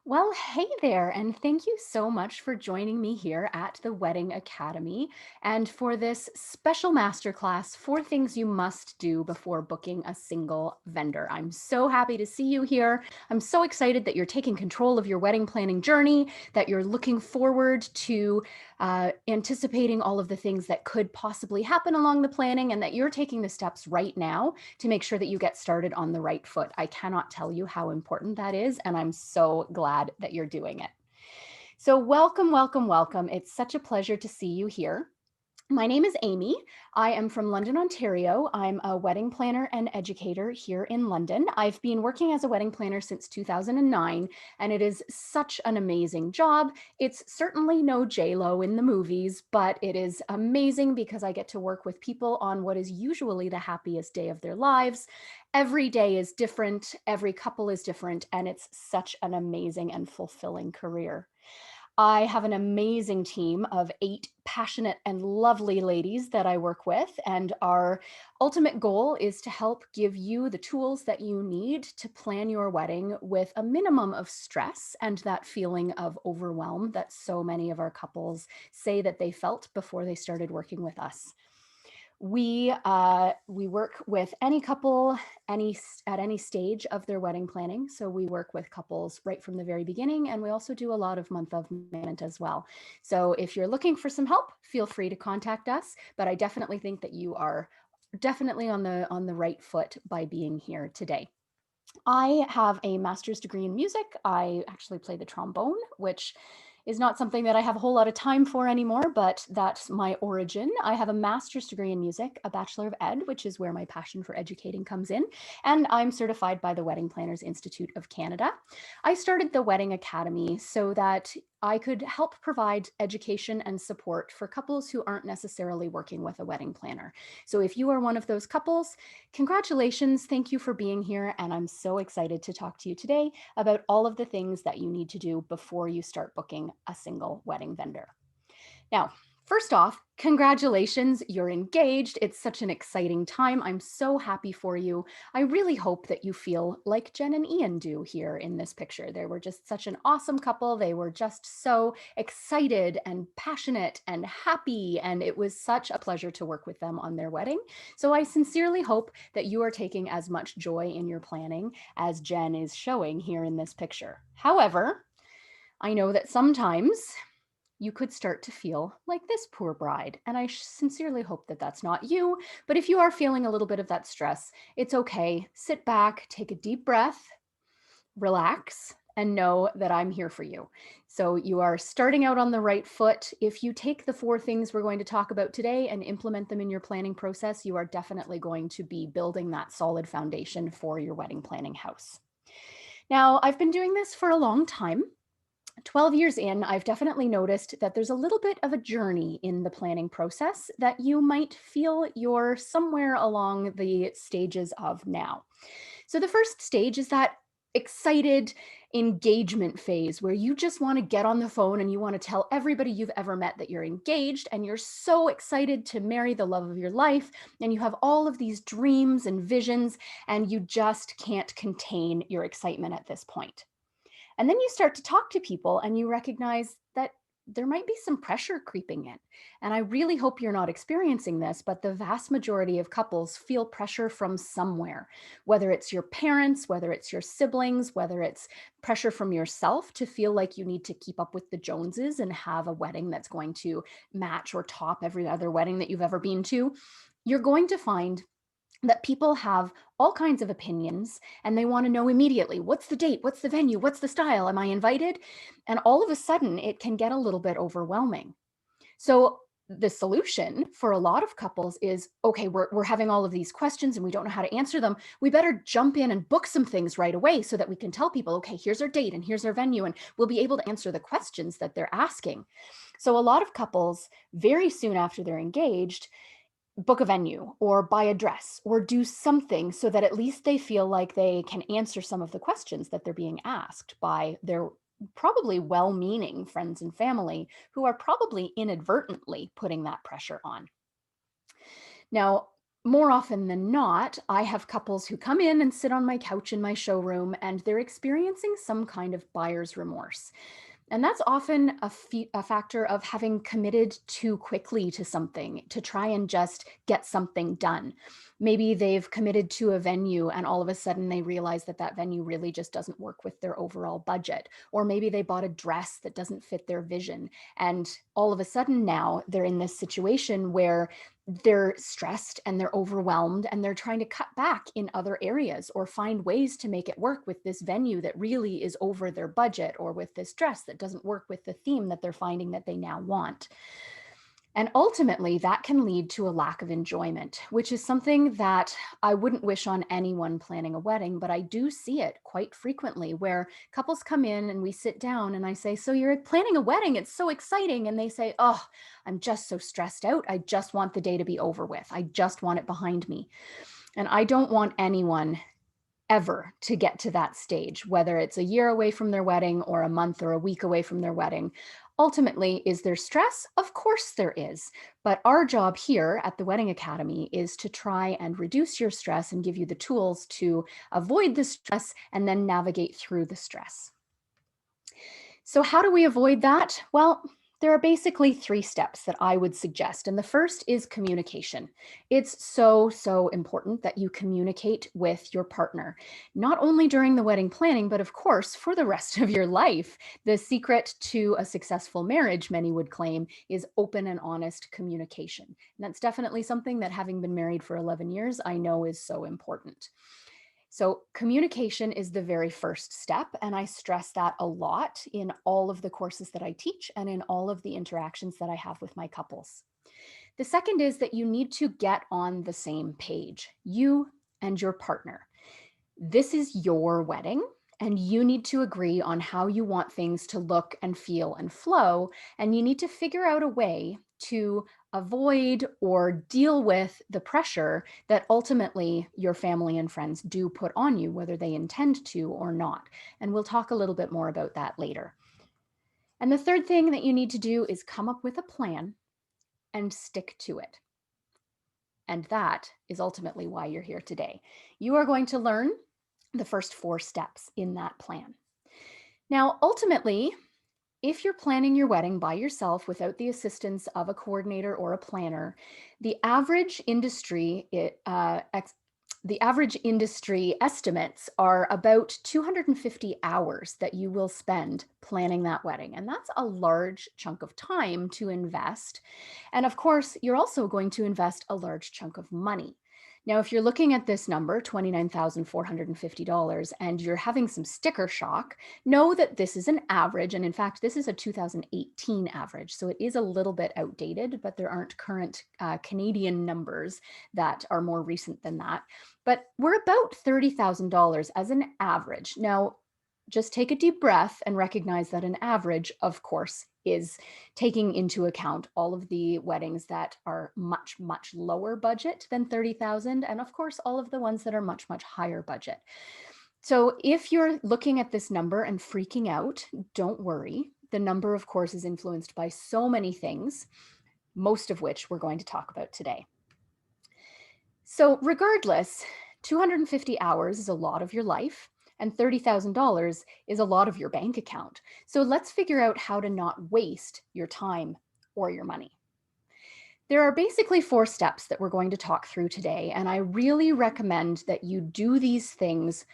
Well, hey there, and thank you so much for joining me here at the Wedding Academy and for this special masterclass, 4 things you must do before booking a single vendor. I'm so happy to see you here. I'm so excited that you're taking control of your wedding planning journey, that you're looking forward to anticipating all of the things that could possibly happen along the planning, and that you're taking the steps right now to make sure that you get started on the right foot. I cannot tell you how important that is, and I'm so glad that you're doing it. So welcome, welcome, welcome. It's such a pleasure to see you here. My name is Amy. I am from London, Ontario. I'm a wedding planner and educator here in London. I've been working as a wedding planner since 2009, and it is such an amazing job. It's certainly no J-Lo in the movies, but it is amazing because I get to work with people on what is usually the happiest day of their lives. Every day is different, every couple is different, and it's such an amazing and fulfilling career. I have an amazing team of 8 passionate and lovely ladies that I work with, and our ultimate goal is to help give you the tools that you need to plan your wedding with a minimum of stress and that feeling of overwhelm that so many of our couples say that they felt before they started working with us. We work with any couple, at any stage of their wedding planning. So we work with couples right from the very beginning, and we also do a lot of month of management as well. So if you're looking for some help, feel free to contact us. But I definitely think that you are definitely on the right foot by being here today. I have a master's degree in music. I actually play the trombone, which is not something that I have a whole lot of time for anymore, but that's my origin. I have a master's degree in music, a bachelor of ed, which is where my passion for educating comes in, and I'm certified by the Wedding Planners Institute of Canada. I started the Wedding Academy so that I could help provide education and support for couples who aren't necessarily working with a wedding planner. So if you are one of those couples, congratulations. Thank you for being here. And I'm so excited to talk to you today about all of the things that you need to do before you start booking a single wedding vendor. Now, first off, congratulations, you're engaged. It's such an exciting time. I'm so happy for you. I really hope that you feel like Jen and Ian do here in this picture. They were just such an awesome couple. They were just so excited and passionate and happy, and it was such a pleasure to work with them on their wedding. So I sincerely hope that you are taking as much joy in your planning as Jen is showing here in this picture. However, I know that sometimes you could start to feel like this poor bride. And I sincerely hope that that's not you. But if you are feeling a little bit of that stress, it's okay. Sit back, take a deep breath, relax, and know that I'm here for you. So you are starting out on the right foot. If you take the 4 things we're going to talk about today and implement them in your planning process, you are definitely going to be building that solid foundation for your wedding planning house. Now, I've been doing this for a long time. 12 years in, I've definitely noticed that there's a little bit of a journey in the planning process that you might feel you're somewhere along the stages of now. So, the first stage is that excited engagement phase where you just want to get on the phone and you want to tell everybody you've ever met that you're engaged and you're so excited to marry the love of your life, and you have all of these dreams and visions, and you just can't contain your excitement at this point. And then you start to talk to people and you recognize that there might be some pressure creeping in. And I really hope you're not experiencing this, but the vast majority of couples feel pressure from somewhere, whether it's your parents, whether it's your siblings, whether it's pressure from yourself to feel like you need to keep up with the Joneses and have a wedding that's going to match or top every other wedding that you've ever been to. You're going to find that people have all kinds of opinions and they want to know immediately, what's the date, what's the venue, what's the style, am I invited? And all of a sudden it can get a little bit overwhelming. So the solution for a lot of couples is, okay, we're having all of these questions and we don't know how to answer them. We better jump in and book some things right away so that we can tell people, okay, here's our date and here's our venue, and we'll be able to answer the questions that they're asking. So a lot of couples, very soon after they're engaged, book a venue or buy a dress or do something so that at least they feel like they can answer some of the questions that they're being asked by their probably well-meaning friends and family who are probably inadvertently putting that pressure on. Now, More often than not, I have couples who come in and sit on my couch in my showroom and they're experiencing some kind of buyer's remorse. And that's often a factor of having committed too quickly to something to try and just get something done. Maybe they've committed to a venue and all of a sudden they realize that that venue really just doesn't work with their overall budget. Or maybe they bought a dress that doesn't fit their vision. And all of a sudden now they're in this situation where they're stressed and they're overwhelmed and they're trying to cut back in other areas or find ways to make it work with this venue that really is over their budget, or with this dress that doesn't work with the theme that they're finding that they now want. And ultimately, that can lead to a lack of enjoyment, which is something that I wouldn't wish on anyone planning a wedding, but I do see it quite frequently where couples come in and we sit down and I say, "So you're planning a wedding? It's so exciting." And they say, "Oh, I'm just so stressed out. I just want the day to be over with. I just want it behind me." And I don't want anyone ever to get to that stage, whether it's a year away from their wedding or a month or a week away from their wedding. Ultimately, is there stress? Of course there is. But our job here at the Wedding Academy is to try and reduce your stress and give you the tools to avoid the stress and then navigate through the stress. So how do we avoid that? Well, there are basically 3 steps that I would suggest. And the first is communication. It's so important that you communicate with your partner, not only during the wedding planning, but of course, for the rest of your life. The secret to a successful marriage, many would claim, is open and honest communication. And that's definitely something that, having been married for 11 years, I know is so important. So, communication is the very first step. And I stress that a lot in all of the courses that I teach and in all of the interactions that I have with my couples. The second is that you need to get on the same page, you and your partner. This is your wedding, and you need to agree on how you want things to look and feel and flow. And you need to figure out a way to avoid or deal with the pressure that ultimately your family and friends do put on you, whether they intend to or not. And we'll talk a little bit more about that later. And the third thing that you need to do is come up with a plan and stick to it. And that is ultimately why you're here today. You are going to learn the first 4 steps in that plan. Now, ultimately, if you're planning your wedding by yourself without the assistance of a coordinator or a planner, the average industry the average industry estimates are about 250 hours that you will spend planning that wedding. And that's a large chunk of time to invest. And of course, you're also going to invest a large chunk of money. Now, if you're looking at this number, $29,450, and you're having some sticker shock, know that this is an average. And in fact, this is a 2018 average. So it is a little bit outdated, but there aren't current Canadian numbers that are more recent than that. But we're about $30,000 as an average. Now, just take a deep breath and recognize that an average, of course, is taking into account all of the weddings that are much lower budget than 30,000, and of course, all of the ones that are much higher budget. So if you're looking at this number and freaking out, don't worry. The number, of course, is influenced by so many things, most of which we're going to talk about today. So regardless, 250 hours is a lot of your life, and $30,000 is a lot of your bank account. So let's figure out how to not waste your time or your money. There are basically 4 steps that we're going to talk through today, and I really recommend that you do these things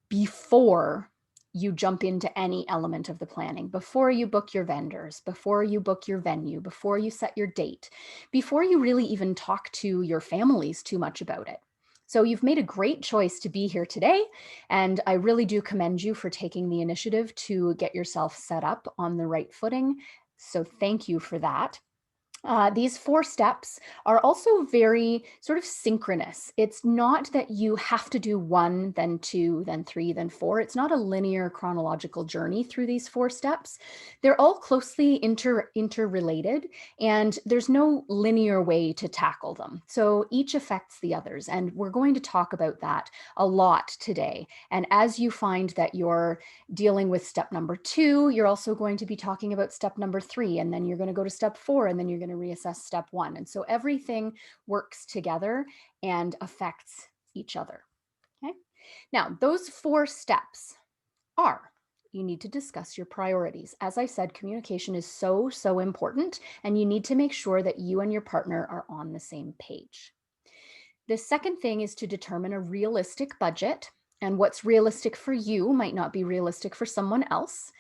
before you jump into any element of the planning, before you book your vendors, before you book your venue, before you set your date, before you really even talk to your families too much about it. So you've made a great choice to be here today, and I really do commend you for taking the initiative to get yourself set up on the right footing. So thank you for that. These 4 steps are also very sort of synchronous. It's not that you have to do 1, then 2, then 3, then 4. It's not a linear chronological journey through these 4 steps. They're all closely interrelated, and there's no linear way to tackle them. So each affects the others, and we're going to talk about that a lot today. And as you find that you're dealing with step number 2, you're also going to be talking about step number 3, and then you're going to go to step 4, and then you're going going to reassess step one. And so everything works together and affects each other. Okay. Now, those 4 steps are: you need to discuss your priorities. As I said, communication is so important, and you need to make sure that you and your partner are on the same page. The second thing is to determine a realistic budget, and what's realistic for you might not be realistic for someone else.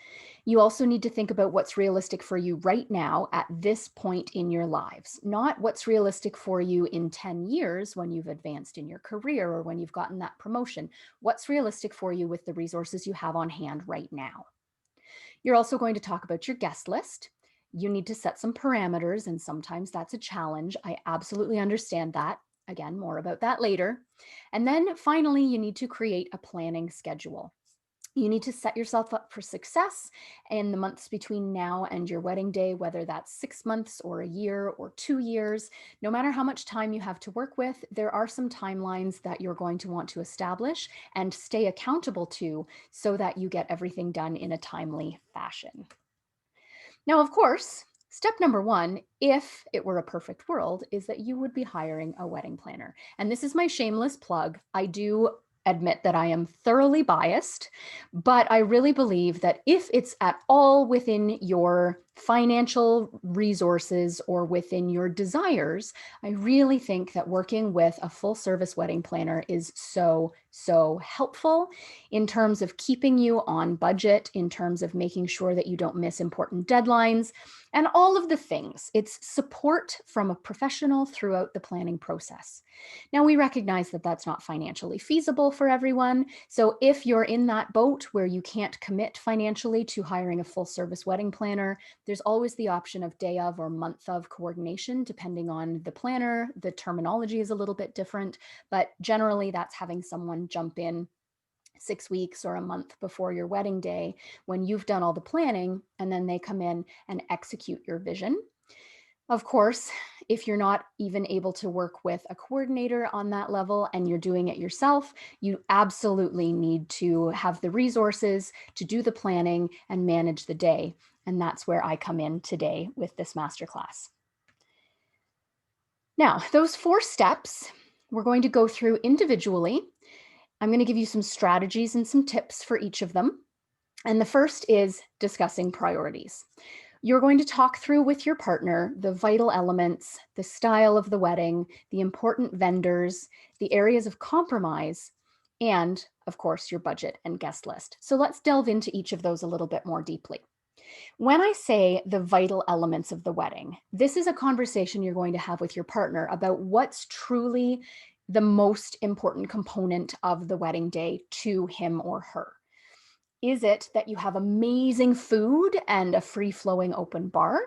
You also need to think about what's realistic for you right now at this point in your lives, not what's realistic for you in 10 years when you've advanced in your career or when you've gotten that promotion. What's realistic for you with the resources you have on hand right now? You're also going to talk about your guest list. You need to set some parameters, and sometimes that's a challenge. I absolutely understand that. Again, more about that later. And then finally, you need to create a planning schedule. You need to set yourself up for success in the months between now and your wedding day, whether that's 6 months or a year or 2 years. No matter how much time you have to work with, there are some timelines that you're going to want to establish and stay accountable to so that you get everything done in a timely fashion. Now, of course, step number one, if it were a perfect world, is that you would be hiring a wedding planner. And this is my shameless plug. I do admit that I am thoroughly biased, but I really believe that if it's at all within your financial resources or within your desires, I really think that working with a full service wedding planner is so helpful in terms of keeping you on budget, in terms of making sure that you don't miss important deadlines, and all of the things. It's support from a professional throughout the planning process. Now, we recognize that that's not financially feasible for everyone. So if you're in that boat where you can't commit financially to hiring a full service wedding planner, there's always the option of day of or month of coordination, depending on the planner. The terminology is a little bit different, but generally that's having someone jump in 6 weeks or a month before your wedding day when you've done all the planning, and then they come in and execute your vision. Of course, if you're not even able to work with a coordinator on that level and you're doing it yourself, you absolutely need to have the resources to do the planning and manage the day. And that's where I come in today with this masterclass. Now, those 4 steps we're going to go through individually. I'm going to give you some strategies and some tips for each of them. And the first is discussing priorities. You're going to talk through with your partner the vital elements, the style of the wedding, the important vendors, the areas of compromise, and of course, your budget and guest list. So let's delve into each of those a little bit more deeply. When I say the vital elements of the wedding, this is a conversation you're going to have with your partner about what's truly the most important component of the wedding day to him or her. Is it that you have amazing food and a free-flowing open bar?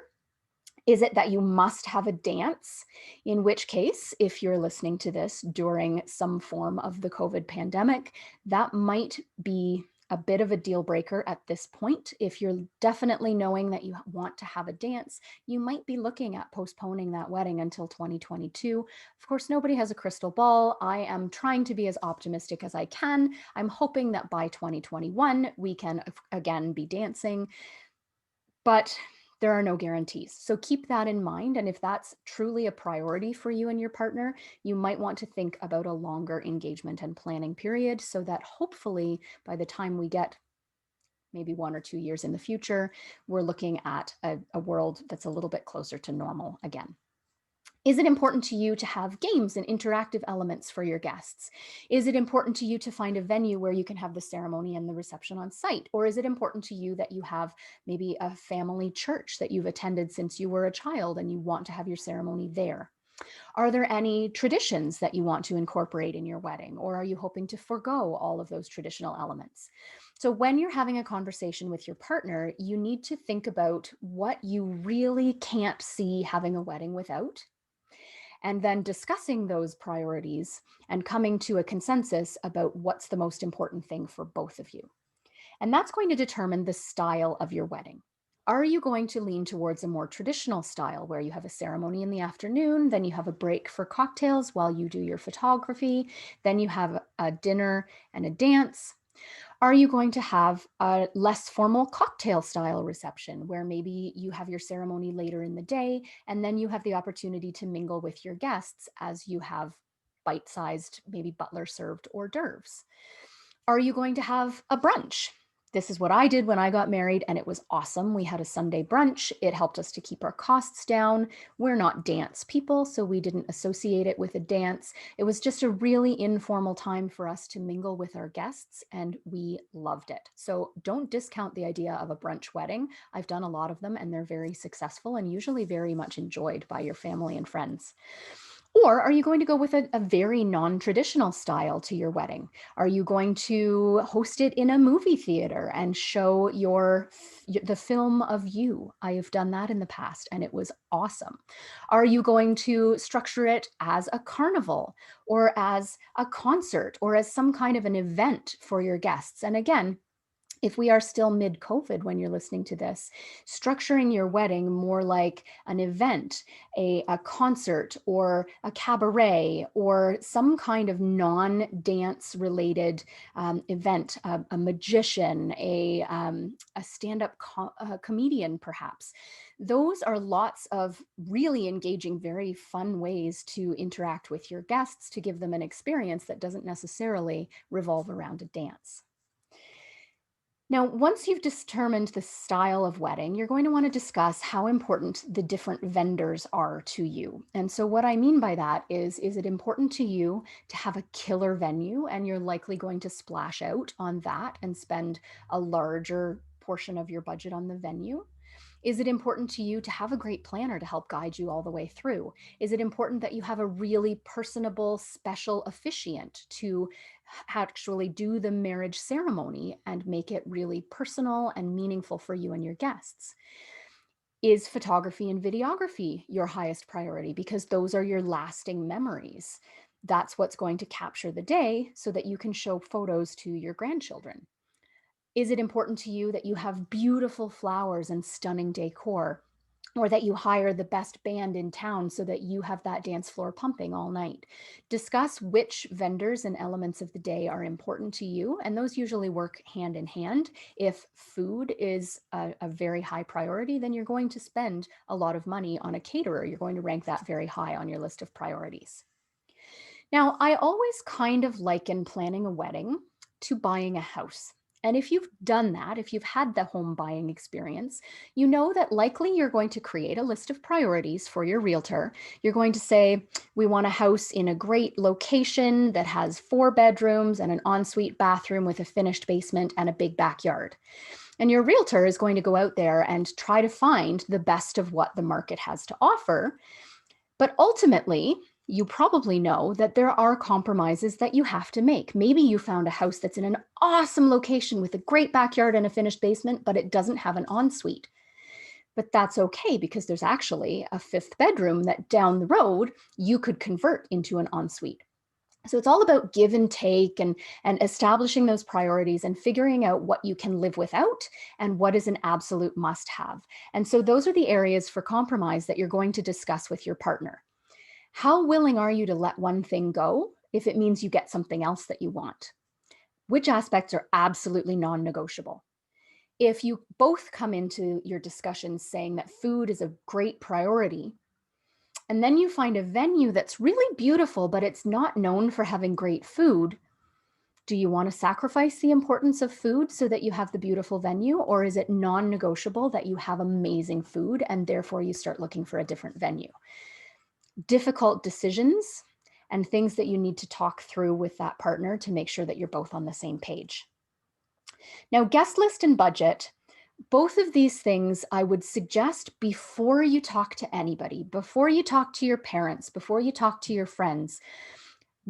Is it that you must have a dance? In which case, if you're listening to this during some form of the COVID pandemic, that might be a bit of a deal breaker at this point. If you're definitely knowing that you want to have a dance, you might be looking at postponing that wedding until 2022. Of course, nobody has a crystal ball. I am trying to be as optimistic as I can. I'm hoping that by 2021, we can again be dancing, but there are no guarantees. So keep that in mind. And if that's truly a priority for you and your partner, you might want to think about a longer engagement and planning period so that hopefully by the time we get maybe 1 or 2 years in the future, we're looking at a world that's a little bit closer to normal again. Is it important to you to have games and interactive elements for your guests? Is it important to you to find a venue where you can have the ceremony and the reception on site? Or is it important to you that you have maybe a family church that you've attended since you were a child and you want to have your ceremony there? Are there any traditions that you want to incorporate in your wedding? Or are you hoping to forego all of those traditional elements? So when you're having a conversation with your partner, you need to think about what you really can't see having a wedding without, and then discussing those priorities and coming to a consensus about what's the most important thing for both of you. And that's going to determine the style of your wedding. Are you going to lean towards a more traditional style where you have a ceremony in the afternoon, then you have a break for cocktails while you do your photography, then you have a dinner and a dance? Are you going to have a less formal cocktail style reception where maybe you have your ceremony later in the day and then you have the opportunity to mingle with your guests as you have bite-sized, maybe butler served hors d'oeuvres? Are you going to have a brunch? This is what I did when I got married, and it was awesome. We had a Sunday brunch. It helped us to keep our costs down. We're not dance people, so we didn't associate it with a dance. It was just a really informal time for us to mingle with our guests, and we loved it. So don't discount the idea of a brunch wedding. I've done a lot of them, and they're very successful and usually very much enjoyed by your family and friends. Or are you going to go with a very non-traditional style to your wedding? Are you going to host it in a movie theater and show the film of you? I have done that in the past and it was awesome. Are you going to structure it as a carnival or as a concert or as some kind of an event for your guests? And again, if we are still mid-COVID when you're listening to this, structuring your wedding more like an event, a concert or a cabaret or some kind of non-dance related event, a magician, a stand-up comedian perhaps. Those are lots of really engaging, very fun ways to interact with your guests to give them an experience that doesn't necessarily revolve around a dance. Now, once you've determined the style of wedding, you're going to want to discuss how important the different vendors are to you. And so, what I mean by that is it important to you to have a killer venue? And you're likely going to splash out on that and spend a larger portion of your budget on the venue. Is it important to you to have a great planner to help guide you all the way through? Is it important that you have a really personable, special officiant to actually do the marriage ceremony and make it really personal and meaningful for you and your guests? Is photography and videography your highest priority? Because those are your lasting memories. That's what's going to capture the day so that you can show photos to your grandchildren. Is it important to you that you have beautiful flowers and stunning decor, or that you hire the best band in town so that you have that dance floor pumping all night? Discuss which vendors and elements of the day are important to you, and those usually work hand in hand. If food is a very high priority, then you're going to spend a lot of money on a caterer. You're going to rank that very high on your list of priorities. Now, I always kind of liken planning a wedding to buying a house. And if you've done that, if you've had the home buying experience, you know that likely you're going to create a list of priorities for your realtor. You're going to say, we want a house in a great location that has 4 bedrooms and an ensuite bathroom with a finished basement and a big backyard. And your realtor is going to go out there and try to find the best of what the market has to offer. But ultimately, you probably know that there are compromises that you have to make. Maybe you found a house that's in an awesome location with a great backyard and a finished basement, but it doesn't have an ensuite. But that's okay because there's actually a 5th bedroom that down the road you could convert into an ensuite. So it's all about give and take and establishing those priorities and figuring out what you can live without and what is an absolute must have. And so those are the areas for compromise that you're going to discuss with your partner. How willing are you to let one thing go if it means you get something else that you want? Which aspects are absolutely non-negotiable? If you both come into your discussions saying that food is a great priority, and then you find a venue that's really beautiful, but it's not known for having great food, do you want to sacrifice the importance of food so that you have the beautiful venue? Or is it non-negotiable that you have amazing food and therefore you start looking for a different venue? Difficult decisions and things that you need to talk through with that partner to make sure that you're both on the same page. Now, guest list and budget, both of these things I would suggest before you talk to anybody, before you talk to your parents, before you talk to your friends,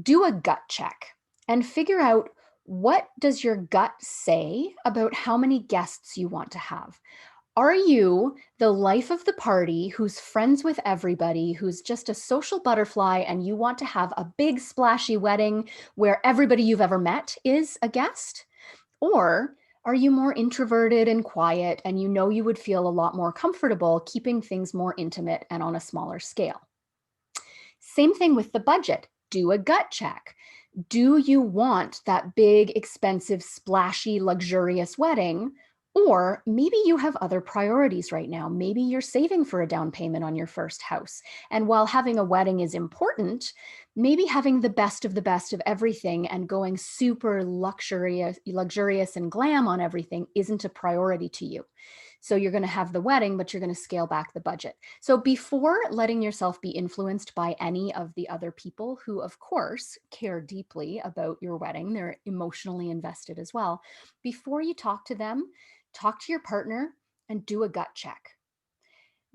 do a gut check and figure out, what does your gut say about how many guests you want to have? Are you the life of the party who's friends with everybody, who's just a social butterfly, and you want to have a big splashy wedding where everybody you've ever met is a guest? Or are you more introverted and quiet and you know you would feel a lot more comfortable keeping things more intimate and on a smaller scale? Same thing with the budget. Do a gut check. Do you want that big, expensive, splashy, luxurious wedding? Or maybe you have other priorities right now. Maybe you're saving for a down payment on your first house. And while having a wedding is important, maybe having the best of everything and going super luxurious and glam on everything isn't a priority to you. So you're going to have the wedding, but you're going to scale back the budget. So before letting yourself be influenced by any of the other people who, of course, care deeply about your wedding, they're emotionally invested as well. Before you talk to them, talk to your partner and do a gut check.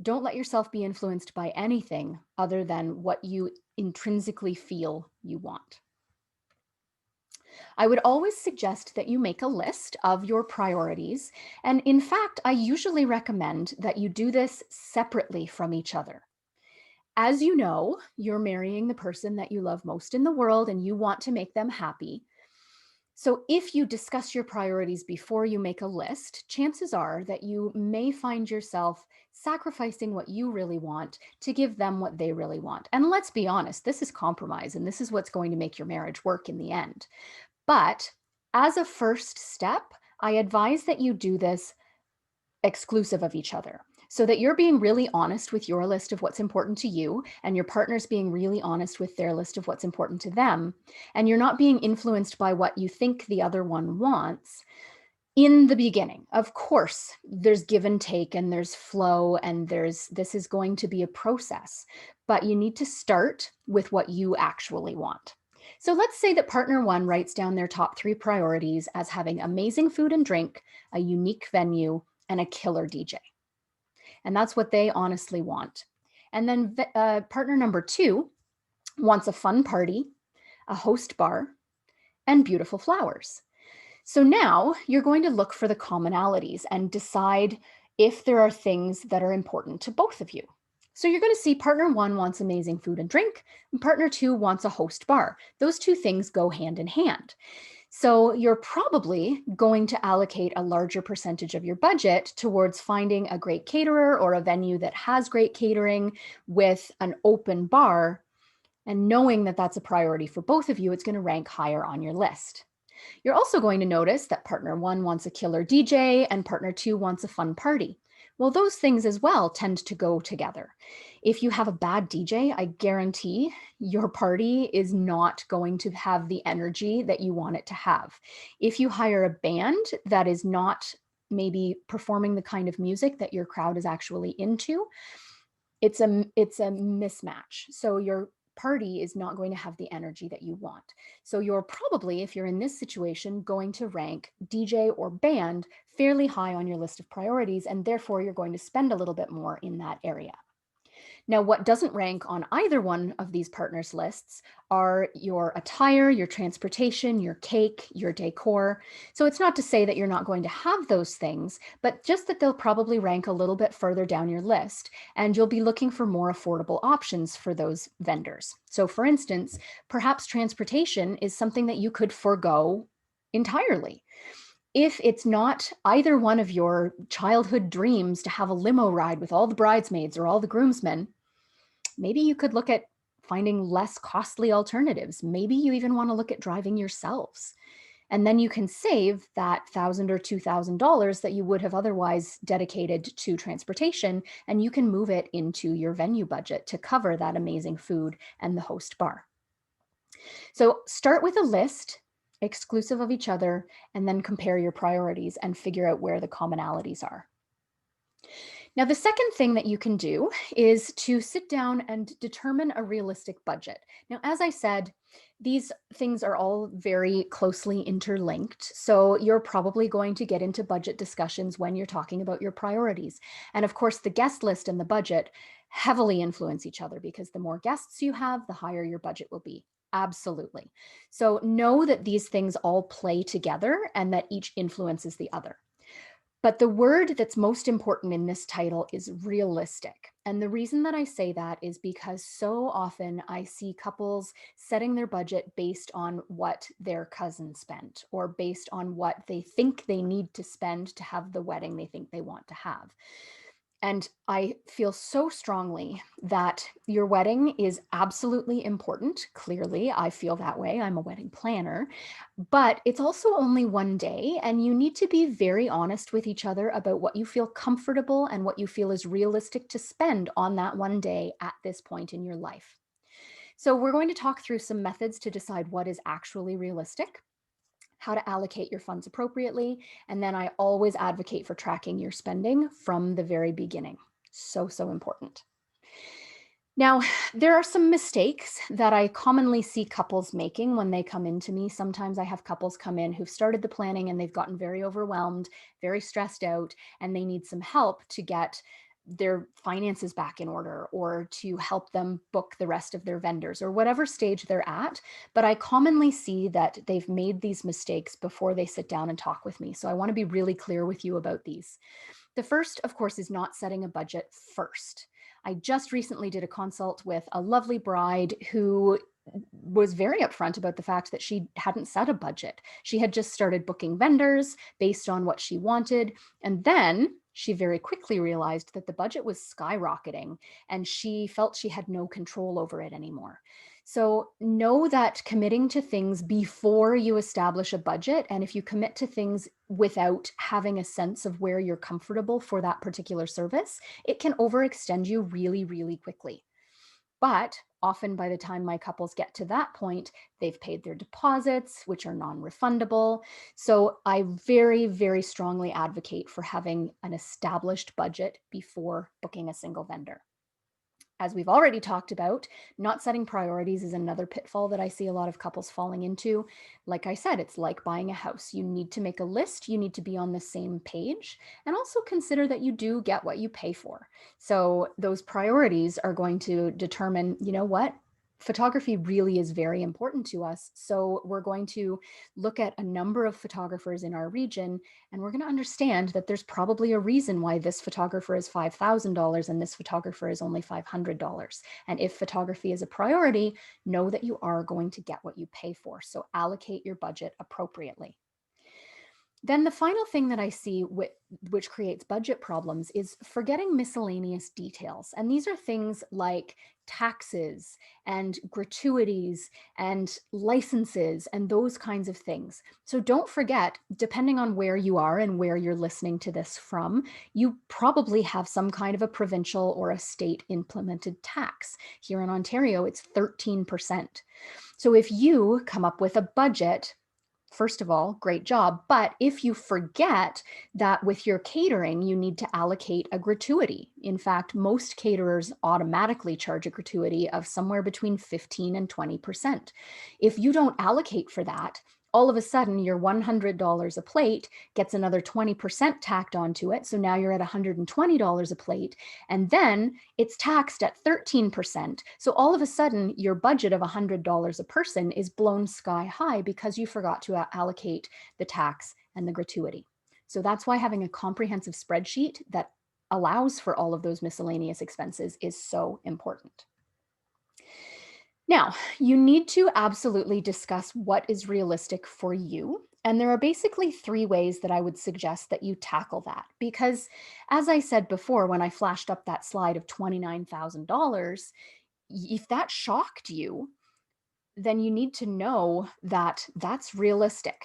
Don't let yourself be influenced by anything other than what you intrinsically feel you want. I would always suggest that you make a list of your priorities. And in fact, I usually recommend that you do this separately from each other. As you know, you're marrying the person that you love most in the world and you want to make them happy. So if you discuss your priorities before you make a list, chances are that you may find yourself sacrificing what you really want to give them what they really want. And let's be honest, this is compromise and this is what's going to make your marriage work in the end. But as a first step, I advise that you do this exclusive of each other so that you're being really honest with your list of what's important to you and your partner's being really honest with their list of what's important to them. And you're not being influenced by what you think the other one wants in the beginning. Of course, there's give and take and there's flow and this is going to be a process, but you need to start with what you actually want. So let's say that partner one writes down their top 3 priorities as having amazing food and drink, a unique venue, and a killer DJ. And that's what they honestly want. And then partner number 2 wants a fun party, a host bar, and beautiful flowers. So now you're going to look for the commonalities and decide if there are things that are important to both of you. So you're going to see partner one wants amazing food and drink, and partner two wants a host bar. Those two things go hand in hand. So you're probably going to allocate a larger percentage of your budget towards finding a great caterer or a venue that has great catering with an open bar. And knowing that that's a priority for both of you, it's going to rank higher on your list. You're also going to notice that partner one wants a killer DJ and partner two wants a fun party. Well, those things as well tend to go together. If you have a bad DJ, I guarantee your party is not going to have the energy that you want it to have. If you hire a band that is not maybe performing the kind of music that your crowd is actually into, it's a mismatch. So your party is not going to have the energy that you want. So you're probably, if you're in this situation, going to rank DJ or band fairly high on your list of priorities, and therefore you're going to spend a little bit more in that area. Now, what doesn't rank on either one of these partners' lists are your attire, your transportation, your cake, your decor. So it's not to say that you're not going to have those things, but just that they'll probably rank a little bit further down your list, and you'll be looking for more affordable options for those vendors. So for instance, perhaps transportation is something that you could forego entirely. If it's not either one of your childhood dreams to have a limo ride with all the bridesmaids or all the groomsmen, maybe you could look at finding less costly alternatives. Maybe you even want to look at driving yourselves. And then you can save that $1,000 or $2,000 that you would have otherwise dedicated to transportation, and you can move it into your venue budget to cover that amazing food and the host bar. So start with a list exclusive of each other, and then compare your priorities and figure out where the commonalities are. Now, the second thing that you can do is to sit down and determine a realistic budget. Now, as I said, these things are all very closely interlinked. So you're probably going to get into budget discussions when you're talking about your priorities. And of course, the guest list and the budget heavily influence each other because the more guests you have, the higher your budget will be. Absolutely. So know that these things all play together and that each influences the other. But the word that's most important in this title is realistic. And the reason that I say that is because so often I see couples setting their budget based on what their cousin spent or based on what they think they need to spend to have the wedding they think they want to have. And I feel so strongly that your wedding is absolutely important. Clearly, I feel that way. I'm a wedding planner, but it's also only one day, and you need to be very honest with each other about what you feel comfortable and what you feel is realistic to spend on that one day at this point in your life. So, we're going to talk through some methods to decide what is actually realistic, how to allocate your funds appropriately, and then I always advocate for tracking your spending from the very beginning. So, so important. Now, there are some mistakes that I commonly see couples making when they come into me. Sometimes I have couples come in who've started the planning and they've gotten very overwhelmed, very stressed out, and they need some help to get their finances back in order or to help them book the rest of their vendors or whatever stage they're at. But I commonly see that they've made these mistakes before they sit down and talk with me. So I want to be really clear with you about these. The first, of course, is not setting a budget first. I just recently did a consult with a lovely bride who was very upfront about the fact that she hadn't set a budget. She had just started booking vendors based on what she wanted. And then she very quickly realized that the budget was skyrocketing and she felt she had no control over it anymore. So know that committing to things before you establish a budget, and if you commit to things without having a sense of where you're comfortable for that particular service, it can overextend you really, really quickly. But often by the time my couples get to that point, they've paid their deposits, which are non refundable. So I very, very strongly advocate for having an established budget before booking a single vendor. As we've already talked about, not setting priorities is another pitfall that I see a lot of couples falling into. Like I said, it's like buying a house. You need to make a list, you need to be on the same page, and also consider that you do get what you pay for. So those priorities are going to determine, you know what? Photography really is very important to us. So we're going to look at a number of photographers in our region, and we're going to understand that there's probably a reason why this photographer is $5,000 and this photographer is only $500. And if photography is a priority, know that you are going to get what you pay for. So allocate your budget appropriately. Then the final thing that I see which creates budget problems is forgetting miscellaneous details. And these are things like taxes and gratuities and licenses and those kinds of things. So don't forget, depending on where you are and where you're listening to this from, you probably have some kind of a provincial or a state implemented tax. Here in Ontario, it's 13%. So if you come up with a budget, first of all, great job. But if you forget that with your catering, you need to allocate a gratuity. In fact, most caterers automatically charge a gratuity of somewhere between 15 and 20%. If you don't allocate for that, all of a sudden your $100 a plate gets another 20% tacked onto it. So now you're at $120 a plate. And then it's taxed at 13%. So all of a sudden, your budget of $100 a person is blown sky high because you forgot to allocate the tax and the gratuity. So that's why having a comprehensive spreadsheet that allows for all of those miscellaneous expenses is so important. Now, you need to absolutely discuss what is realistic for you. And there are basically three ways that I would suggest that you tackle that. Because, as I said before, when I flashed up that slide of $29,000, if that shocked you, then you need to know that that's realistic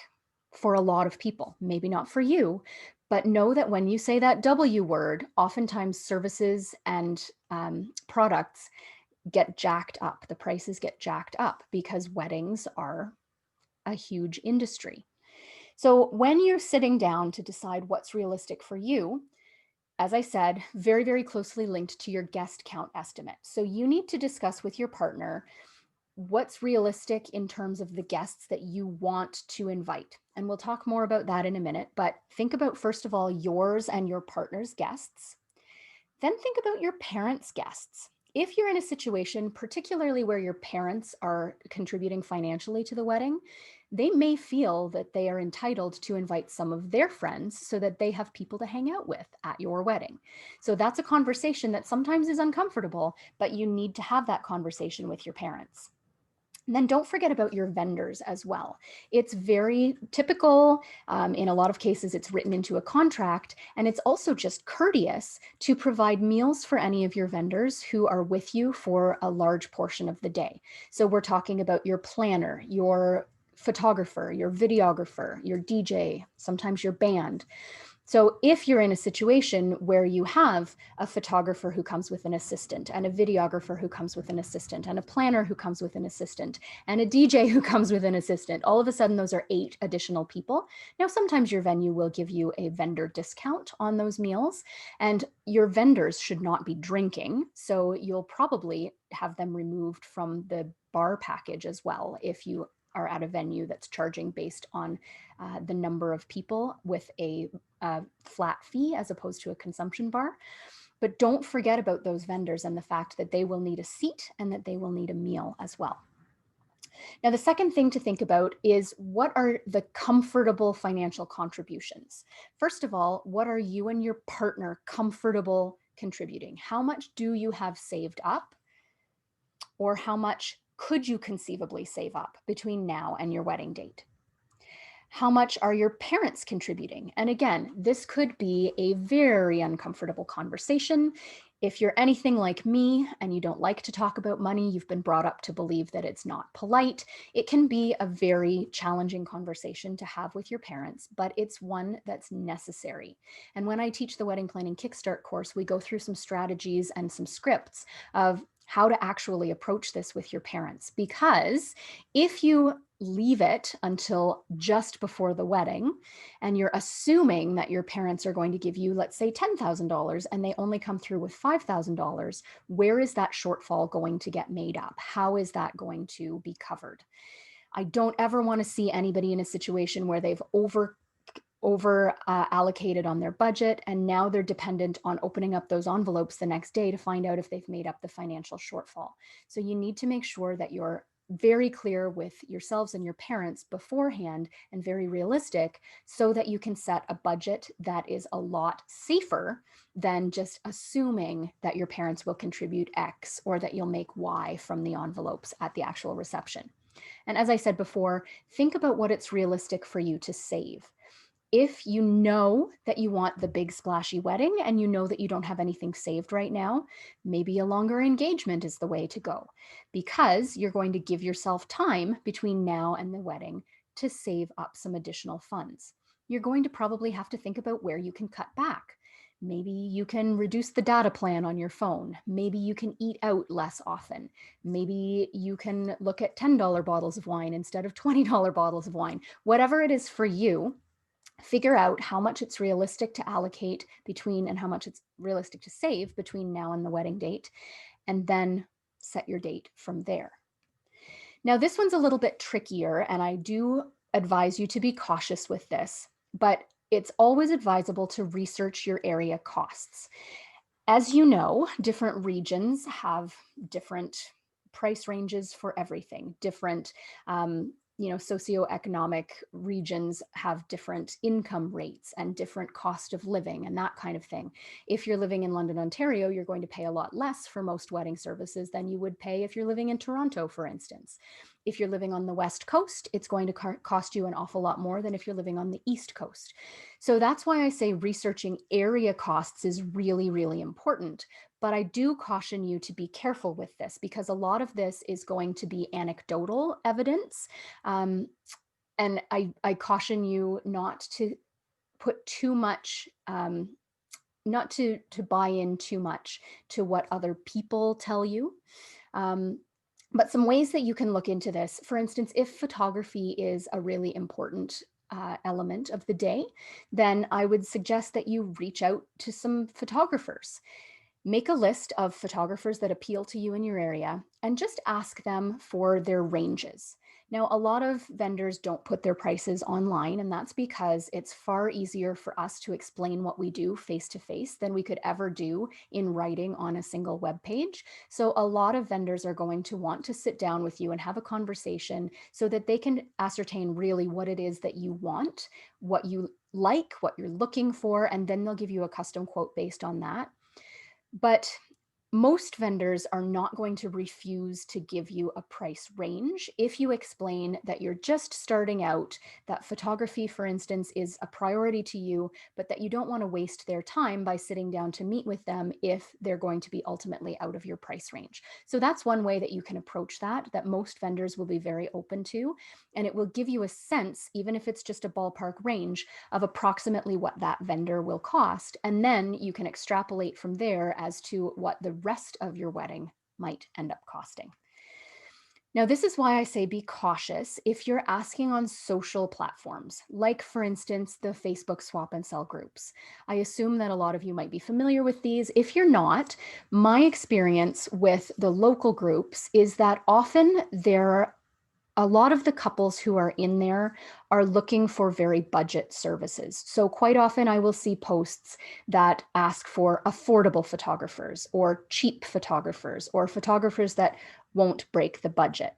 for a lot of people. Maybe not for you, but know that when you say that W word, oftentimes services and products get jacked up. The prices get jacked up because weddings are a huge industry. So when you're sitting down to decide what's realistic for you, as I said, very, very closely linked to your guest count estimate. So you need to discuss with your partner what's realistic in terms of the guests that you want to invite. And we'll talk more about that in a minute, but think about, first of all, yours and your partner's guests. Then think about your parents' guests. If you're in a situation, particularly where your parents are contributing financially to the wedding, they may feel that they are entitled to invite some of their friends so that they have people to hang out with at your wedding. So that's a conversation that sometimes is uncomfortable, but you need to have that conversation with your parents. And then don't forget about your vendors as well. It's very typical. In a lot of cases, it's written into a contract, and it's also just courteous to provide meals for any of your vendors who are with you for a large portion of the day. So we're talking about your planner, your photographer, your videographer, your DJ, sometimes your band. So if you're in a situation where you have a photographer who comes with an assistant, and a videographer who comes with an assistant, and a planner who comes with an assistant, and a DJ who comes with an assistant, all of a sudden those are 8 additional people. Now, sometimes your venue will give you a vendor discount on those meals, and your vendors should not be drinking. So you'll probably have them removed from the bar package as well if you are at a venue that's charging based on the number of people with a flat fee as opposed to a consumption bar. But don't forget about those vendors and the fact that they will need a seat and that they will need a meal as well. Now, the second thing to think about is, what are the comfortable financial contributions? First of all, what are you and your partner comfortable contributing? How much do you have saved up, or how much could you conceivably save up between now and your wedding date? How much are your parents contributing? And again, this could be a very uncomfortable conversation. If you're anything like me and you don't like to talk about money, you've been brought up to believe that it's not polite, it can be a very challenging conversation to have with your parents, but it's one that's necessary. And when I teach the Wedding Planning Kickstart course, we go through some strategies and some scripts of how to actually approach this with your parents. Because if you leave it until just before the wedding, and you're assuming that your parents are going to give you, let's say, $10,000, and they only come through with $5,000, where is that shortfall going to get made up? How is that going to be covered? I don't ever want to see anybody in a situation where they've over allocated on their budget, and now they're dependent on opening up those envelopes the next day to find out if they've made up the financial shortfall. So you need to make sure that you're very clear with yourselves and your parents beforehand, and very realistic, so that you can set a budget that is a lot safer than just assuming that your parents will contribute X or that you'll make Y from the envelopes at the actual reception. And as I said before, think about what it's realistic for you to save. If you know that you want the big splashy wedding and you know that you don't have anything saved right now, maybe a longer engagement is the way to go, because you're going to give yourself time between now and the wedding to save up some additional funds. You're going to probably have to think about where you can cut back. Maybe you can reduce the data plan on your phone. Maybe you can eat out less often. Maybe you can look at $10 bottles of wine instead of $20 bottles of wine. Whatever it is for you, figure out how much it's realistic to allocate between, and how much it's realistic to save between now and the wedding date, and then set your date from there. Now, this one's a little bit trickier, and I do advise you to be cautious with this, but it's always advisable to research your area costs. As you know, different regions have different price ranges for everything. Different, socioeconomic regions have different income rates and different cost of living and that kind of thing. If you're living in London, Ontario, you're going to pay a lot less for most wedding services than you would pay if you're living in Toronto, for instance. If you're living on the West Coast, it's going to cost you an awful lot more than if you're living on the East Coast. So that's why I say researching area costs is really, really important. But I do caution you to be careful with this, because a lot of this is going to be anecdotal evidence. Um, and I caution you not to put too much, not to buy in too much to what other people tell you. Um, but some ways that you can look into this, for instance, if photography is a really important element of the day, then I would suggest that you reach out to some photographers. Make a list of photographers that appeal to you in your area and just ask them for their ranges. Now, a lot of vendors don't put their prices online, and that's because it's far easier for us to explain what we do face to face than we could ever do in writing on a single web page. So a lot of vendors are going to want to sit down with you and have a conversation so that they can ascertain really what it is that you want, what you like, what you're looking for, and then they'll give you a custom quote based on that. But most vendors are not going to refuse to give you a price range if you explain that you're just starting out, that photography, for instance, is a priority to you, but that you don't want to waste their time by sitting down to meet with them if they're going to be ultimately out of your price range. So that's one way that you can approach that most vendors will be very open to, and it will give you a sense, even if it's just a ballpark range, of approximately what that vendor will cost. And then you can extrapolate from there as to what the rest of your wedding might end up costing. Now, this is why I say be cautious if you're asking on social platforms, like, for instance, the Facebook swap and sell groups. I assume that a lot of you might be familiar with these. If you're not, my experience with the local groups is that often a lot of the couples who are in there are looking for very budget services. So quite often I will see posts that ask for affordable photographers or cheap photographers or photographers that won't break the budget.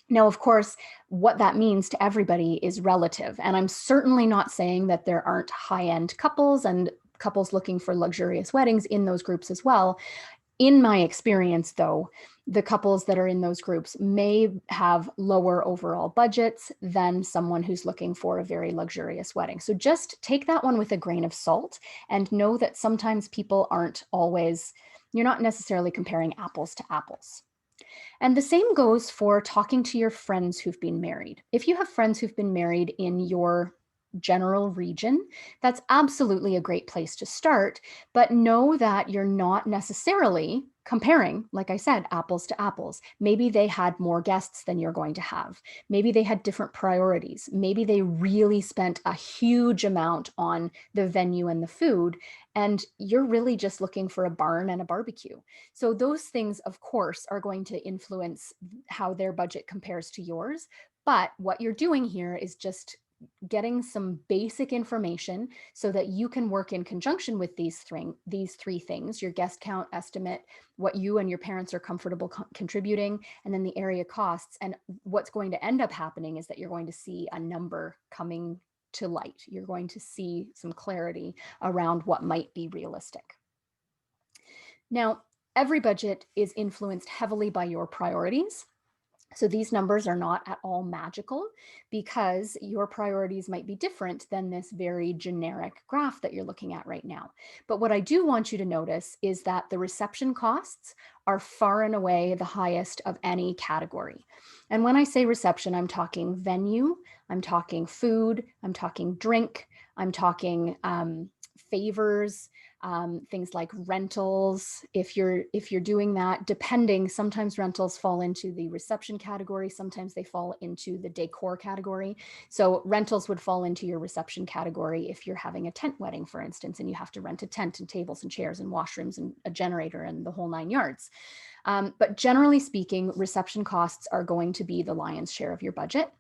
Now, of course, what that means to everybody is relative. And I'm certainly not saying that there aren't high-end couples and couples looking for luxurious weddings in those groups as well. In my experience, though, the couples that are in those groups may have lower overall budgets than someone who's looking for a very luxurious wedding. So just take that one with a grain of salt and know that sometimes people aren't always, you're not necessarily comparing apples to apples. And the same goes for talking to your friends who've been married. If you have friends who've been married in your general region, that's absolutely a great place to start, but know that you're not necessarily comparing, like I said, apples to apples. Maybe they had more guests than you're going to have. Maybe they had different priorities. Maybe they really spent a huge amount on the venue and the food, and you're really just looking for a barn and a barbecue. So those things, of course, are going to influence how their budget compares to yours. But what you're doing here is just getting some basic information so that you can work in conjunction with these three things: your guest count estimate, what you and your parents are comfortable contributing, and then the area costs. And what's going to end up happening is that you're going to see a number coming to light. You're going to see some clarity around what might be realistic. Now, every budget is influenced heavily by your priorities. So these numbers are not at all magical because your priorities might be different than this very generic graph that you're looking at right now. But what I do want you to notice is that the reception costs are far and away the highest of any category. And when I say reception, I'm talking venue, I'm talking food, I'm talking drink, I'm talking favors, things like rentals. If you're doing that, depending, sometimes rentals fall into the reception category, sometimes they fall into the decor category. So rentals would fall into your reception category if you're having a tent wedding, for instance, and you have to rent a tent and tables and chairs and washrooms and a generator and the whole 9 yards. But generally speaking, reception costs are going to be the lion's share of your budget,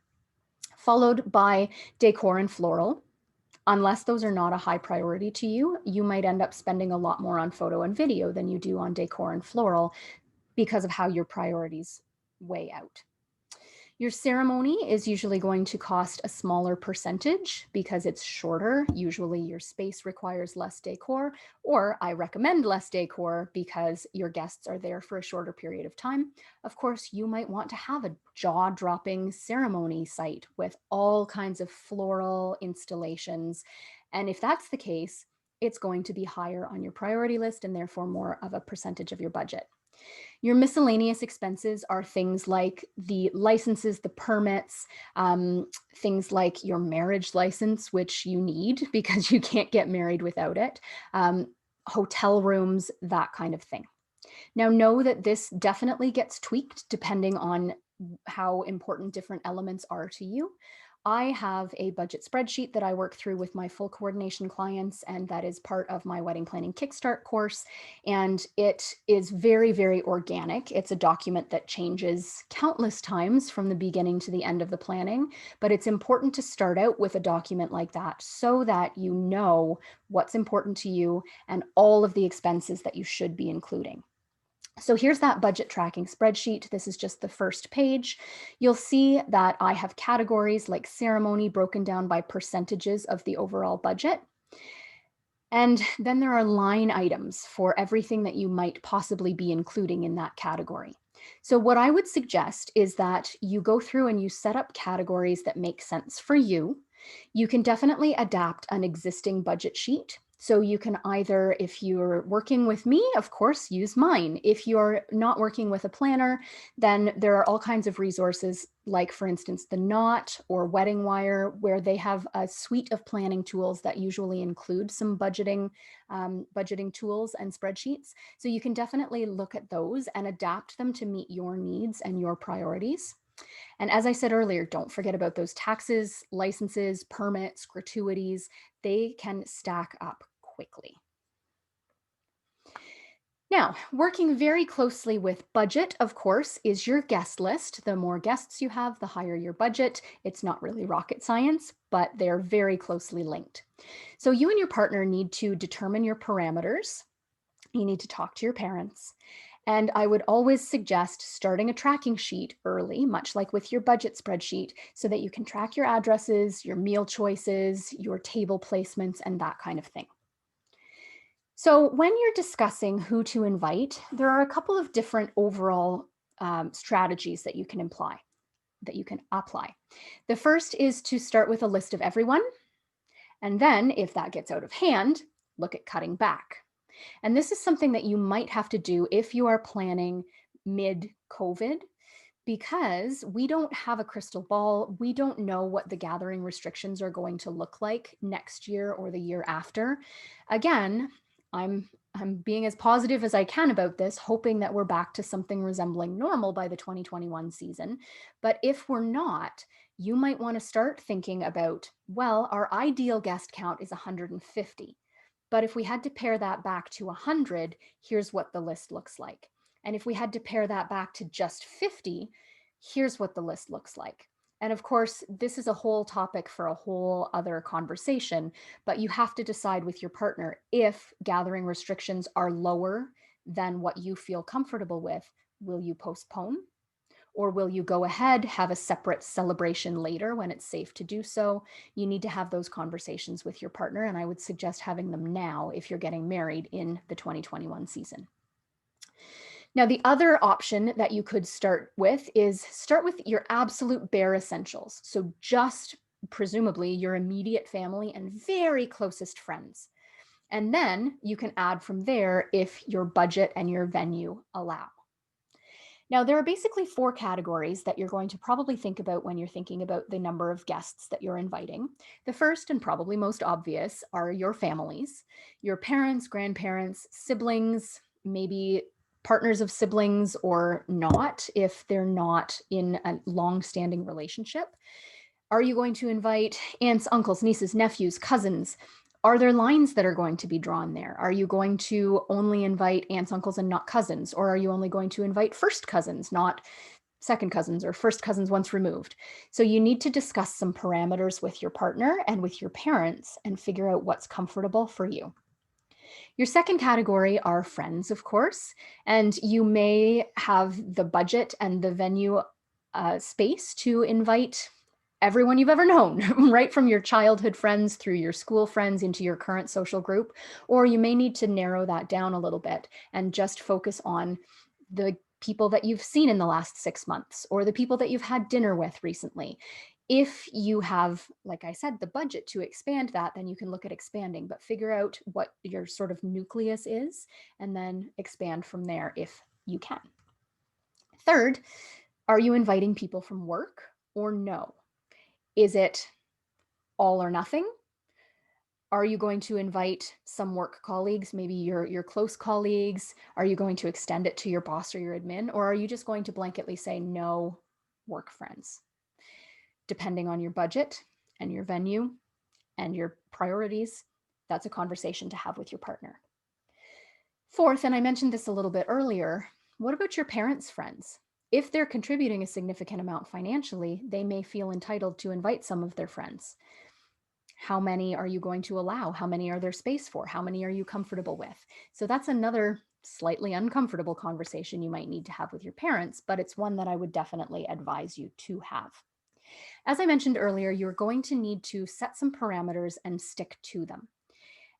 followed by decor and floral. Unless those are not a high priority to you, you might end up spending a lot more on photo and video than you do on decor and floral because of how your priorities weigh out. Your ceremony is usually going to cost a smaller percentage because it's shorter. Usually your space requires less decor, or I recommend less decor because your guests are there for a shorter period of time. Of course, you might want to have a jaw-dropping ceremony site with all kinds of floral installations. And if that's the case, it's going to be higher on your priority list and therefore more of a percentage of your budget. Your miscellaneous expenses are things like the licenses, the permits, things like your marriage license, which you need because you can't get married without it, hotel rooms, that kind of thing. Now, know that this definitely gets tweaked depending on how important different elements are to you. I have a budget spreadsheet that I work through with my full coordination clients, and that is part of my wedding planning kickstart course. And it is very, very organic. It's a document that changes countless times from the beginning to the end of the planning, but it's important to start out with a document like that so that you know what's important to you and all of the expenses that you should be including. So here's that budget tracking spreadsheet. This is just the first page. You'll see that I have categories like ceremony broken down by percentages of the overall budget. And then there are line items for everything that you might possibly be including in that category. So, what I would suggest is that you go through and you set up categories that make sense for you. You can definitely adapt an existing budget sheet. So, you can either, if you're working with me, of course, use mine. If you're not working with a planner, then there are all kinds of resources, like, for instance, the Knot or Wedding Wire, where they have a suite of planning tools that usually include some budgeting tools and spreadsheets. So you can definitely look at those and adapt them to meet your needs and your priorities. And as I said earlier, don't forget about those taxes, licenses, permits, gratuities. They can stack up quickly. Now, working very closely with budget, of course, is your guest list. The more guests you have, the higher your budget. It's not really rocket science, but they're very closely linked. So you and your partner need to determine your parameters. You need to talk to your parents. And I would always suggest starting a tracking sheet early, much like with your budget spreadsheet, so that you can track your addresses, your meal choices, your table placements, and that kind of thing. So, when you're discussing who to invite, there are a couple of different overall strategies that you can apply. The first is to start with a list of everyone, and then, if that gets out of hand, look at cutting back. And this is something that you might have to do if you are planning mid COVID, because we don't have a crystal ball. We don't know what the gathering restrictions are going to look like next year or the year after. Again, I'm being as positive as I can about this, hoping that we're back to something resembling normal by the 2021 season. But if we're not, you might want to start thinking about, well, our ideal guest count is 150. But if we had to pare that back to 100, here's what the list looks like. And if we had to pare that back to just 50, here's what the list looks like. And of course, this is a whole topic for a whole other conversation, but you have to decide with your partner if gathering restrictions are lower than what you feel comfortable with. Will you postpone? Or will you go ahead, have a separate celebration later when it's safe to do so? You need to have those conversations with your partner, and I would suggest having them now if you're getting married in the 2021 season. Now, the other option that you could start with is start with your absolute bare essentials. So, just presumably your immediate family and very closest friends. And then you can add from there if your budget and your venue allow. Now, there are basically four categories that you're going to probably think about when you're thinking about the number of guests that you're inviting. The first and probably most obvious are your families, your parents, grandparents, siblings, maybe partners of siblings or not, if they're not in a long-standing relationship. Are you going to invite aunts, uncles, nieces, nephews, cousins? Are there lines that are going to be drawn there? Are you going to only invite aunts, uncles, and not cousins? Or are you only going to invite first cousins, not second cousins, or first cousins once removed? So you need to discuss some parameters with your partner and with your parents and figure out what's comfortable for you. Your second category are friends, of course, and you may have the budget and the venue space to invite everyone you've ever known, right from your childhood friends through your school friends into your current social group. Or you may need to narrow that down a little bit and just focus on the people that you've seen in the last 6 months or the people that you've had dinner with recently. If you have, like I said, the budget to expand that, then you can look at expanding, but figure out what your sort of nucleus is and then expand from there if you can. Third, are you inviting people from work or no? Is it all or nothing? Are you going to invite some work colleagues, maybe your close colleagues? Are you going to extend it to your boss or your admin? Or are you just going to blanketly say no work friends? Depending on your budget and your venue and your priorities, that's a conversation to have with your partner. Fourth, and I mentioned this a little bit earlier, what about your parents' friends? If they're contributing a significant amount financially, they may feel entitled to invite some of their friends. How many are you going to allow? How many are there space for? How many are you comfortable with? So that's another slightly uncomfortable conversation you might need to have with your parents, but it's one that I would definitely advise you to have. As I mentioned earlier, you're going to need to set some parameters and stick to them.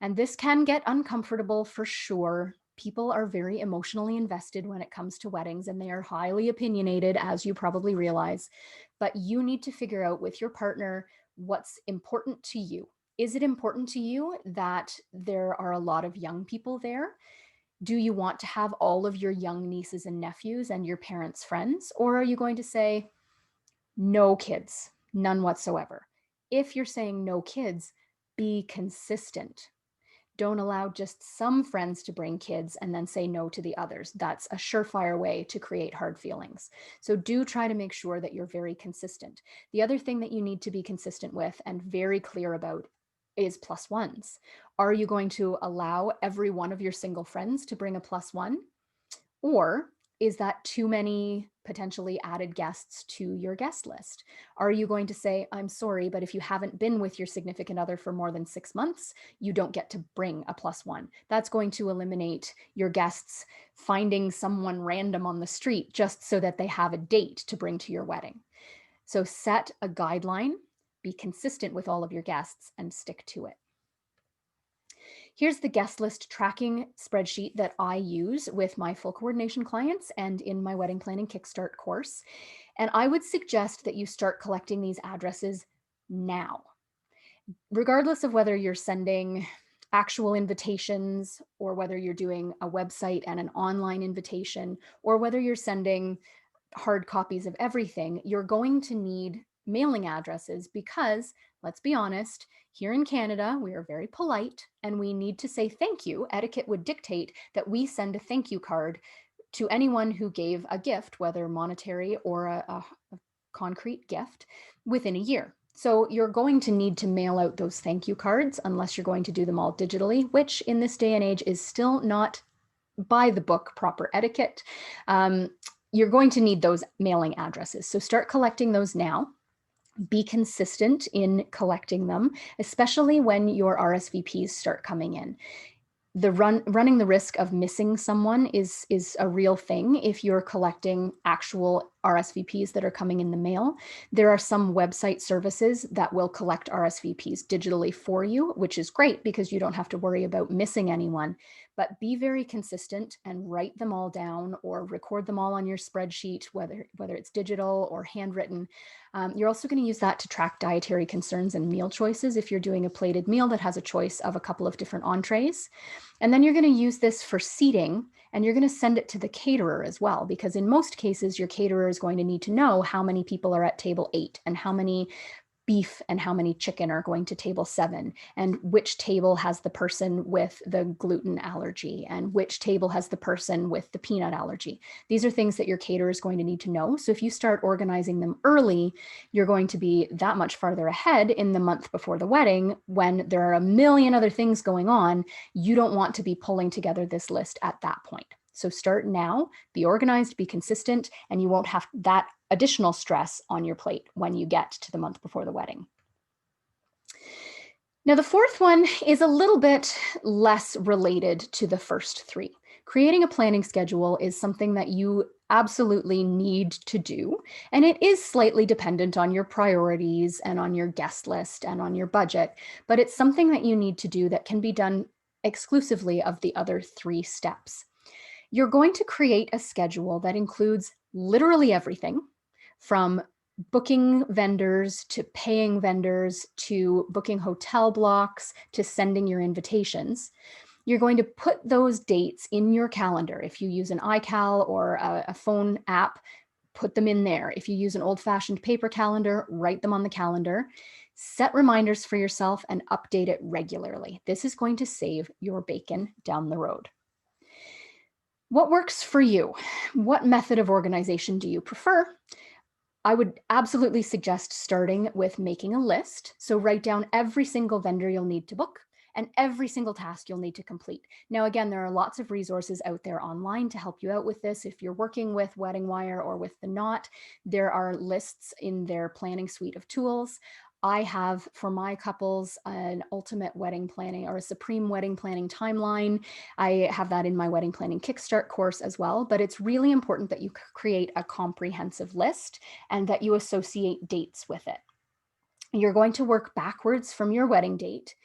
And this can get uncomfortable for sure. People are very emotionally invested when it comes to weddings, and they are highly opinionated, as you probably realize. But you need to figure out with your partner what's important to you. Is it important to you that there are a lot of young people there? Do you want to have all of your young nieces and nephews and your parents' friends? Or are you going to say, no kids, none whatsoever? If you're saying no kids, be consistent. Don't allow just some friends to bring kids and then say no to the others. That's a surefire way to create hard feelings. So do try to make sure that you're very consistent. The other thing that you need to be consistent with and very clear about is plus ones. Are you going to allow every one of your single friends to bring a plus one? Or is that too many potentially added guests to your guest list? Are you going to say, I'm sorry, but if you haven't been with your significant other for more than 6 months, you don't get to bring a plus one? That's going to eliminate your guests finding someone random on the street just so that they have a date to bring to your wedding. So set a guideline, be consistent with all of your guests, and stick to it. Here's the guest list tracking spreadsheet that I use with my full coordination clients and in my wedding planning kickstart course. And I would suggest that you start collecting these addresses now, regardless of whether you're sending actual invitations or whether you're doing a website and an online invitation, or whether you're sending hard copies of everything. You're going to need mailing addresses because, let's be honest, here in Canada, we are very polite and we need to say thank you. Etiquette would dictate that we send a thank you card to anyone who gave a gift, whether monetary or a concrete gift, within a year. So you're going to need to mail out those thank you cards unless you're going to do them all digitally, which in this day and age is still not by the book proper etiquette. You're going to need those mailing addresses. So start collecting those now. Be consistent in collecting them, especially when your RSVPs start coming in. Running the risk of missing someone is a real thing if you're collecting actual RSVPs that are coming in the mail. There are some website services that will collect RSVPs digitally for you, which is great because you don't have to worry about missing anyone. But be very consistent and write them all down or record them all on your spreadsheet, whether it's digital or handwritten. You're also going to use that to track dietary concerns and meal choices if you're doing a plated meal that has a choice of a couple of different entrees. And then you're going to use this for seating, and you're going to send it to the caterer as well, because in most cases, your caterer is going to need to know how many people are at table 8 and how many beef and how many chicken are going to table 7, and which table has the person with the gluten allergy, and which table has the person with the peanut allergy. These are things that your caterer is going to need to know. So if you start organizing them early, you're going to be that much farther ahead in the month before the wedding when there are a million other things going on. You don't want to be pulling together this list at that point. So start now, be organized, be consistent, and you won't have that additional stress on your plate when you get to the month before the wedding. Now, the fourth one is a little bit less related to the first three. Creating a planning schedule is something that you absolutely need to do, and it is slightly dependent on your priorities and on your guest list and on your budget, but it's something that you need to do that can be done exclusively of the other 3 steps. You're going to create a schedule that includes literally everything from booking vendors to paying vendors to booking hotel blocks to sending your invitations. You're going to put those dates in your calendar. If you use an iCal or a phone app, put them in there. If you use an old-fashioned paper calendar, write them on the calendar. Set reminders for yourself and update it regularly. This is going to save your bacon down the road. What works for you? What method of organization do you prefer? I would absolutely suggest starting with making a list. So write down every single vendor you'll need to book and every single task you'll need to complete. Now, again, there are lots of resources out there online to help you out with this. If you're working with Wedding Wire or with The Knot, there are lists in their planning suite of tools. I have, for my couples, an ultimate wedding planning or a supreme wedding planning timeline. I have that in my wedding planning kickstart course as well, but it's really important that you create a comprehensive list and that you associate dates with it. You're going to work backwards from your wedding date.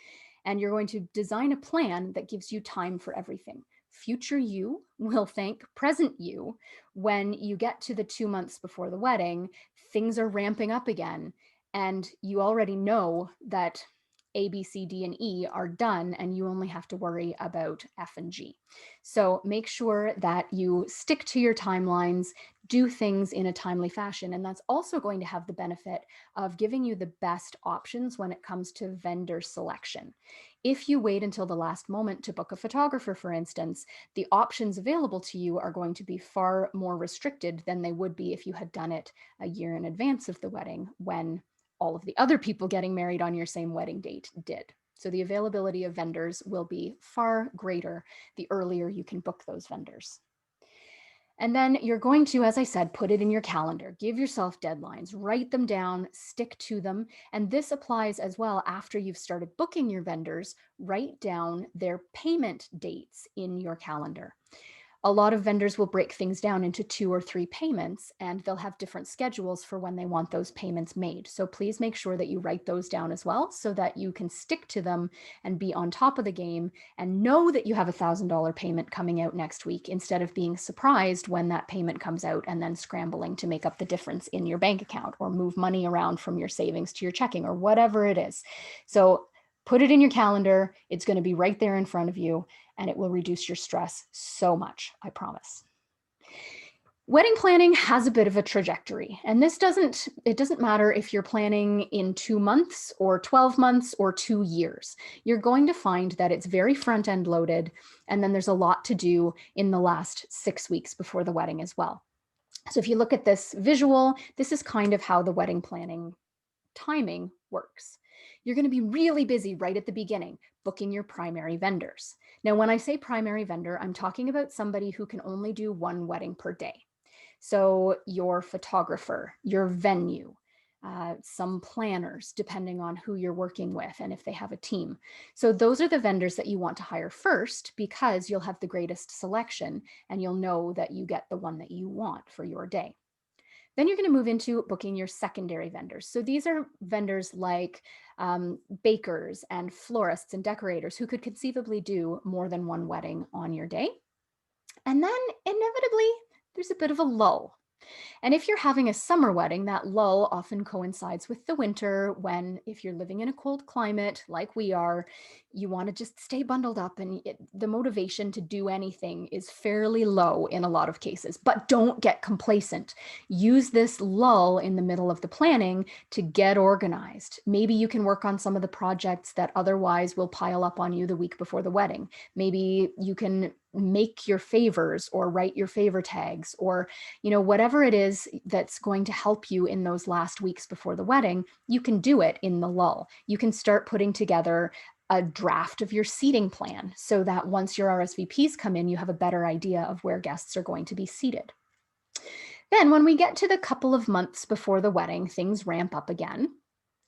and you're going to design a plan that gives you time for everything. Future you will thank present you when you get to the 2 months before the wedding, things are ramping up again, and you already know that A, B, C, D, and E are done, and you only have to worry about F and G. So make sure that you stick to your timelines, do things in a timely fashion. And that's also going to have the benefit of giving you the best options when it comes to vendor selection. If you wait until the last moment to book a photographer, for instance, the options available to you are going to be far more restricted than they would be if you had done it a year in advance of the wedding, when all of the other people getting married on your same wedding date did. So the availability of vendors will be far greater the earlier you can book those vendors. And then you're going to, as I said, put it in your calendar, give yourself deadlines, write them down, stick to them. And this applies as well after you've started booking your vendors, write down their payment dates in your calendar. A lot of vendors will break things down into 2 or 3 payments, and they'll have different schedules for when they want those payments made. So please make sure that you write those down as well, so that you can stick to them and be on top of the game and know that you have a $1,000 payment coming out next week, instead of being surprised when that payment comes out and then scrambling to make up the difference in your bank account or move money around from your savings to your checking or whatever it is. So put it in your calendar. It's going to be right there in front of you, and it will reduce your stress so much, I promise. Wedding planning has a bit of a trajectory, and it doesn't matter if you're planning in 2 months or 12 months or 2 years. You're going to find that it's very front end loaded, and then there's a lot to do in the last 6 weeks before the wedding as well. So if you look at this visual, this is kind of how the wedding planning timing works. You're going to be really busy right at the beginning, booking your primary vendors. Now, when I say primary vendor, I'm talking about somebody who can only do one wedding per day. So your photographer, your venue, some planners, depending on who you're working with and if they have a team. So those are the vendors that you want to hire first, because you'll have the greatest selection and you'll know that you get the one that you want for your day. Then you're going to move into booking your secondary vendors. So these are vendors like bakers and florists and decorators who could conceivably do more than one wedding on your day. And then inevitably, there's a bit of a lull. And if you're having a summer wedding, that lull often coincides with the winter, when, if you're living in a cold climate like we are, you want to just stay bundled up, and the motivation to do anything is fairly low in a lot of cases. But don't get complacent. Use this lull in the middle of the planning to get organized. Maybe you can work on some of the projects that otherwise will pile up on you the week before the wedding. Maybe you can make your favors or write your favor tags, or whatever it is that's going to help you in those last weeks before the wedding. You can do it in the lull. You can start putting together a draft of your seating plan, so that once your RSVPs come in, you have a better idea of where guests are going to be seated. Then when we get to the couple of months before the wedding, things ramp up again.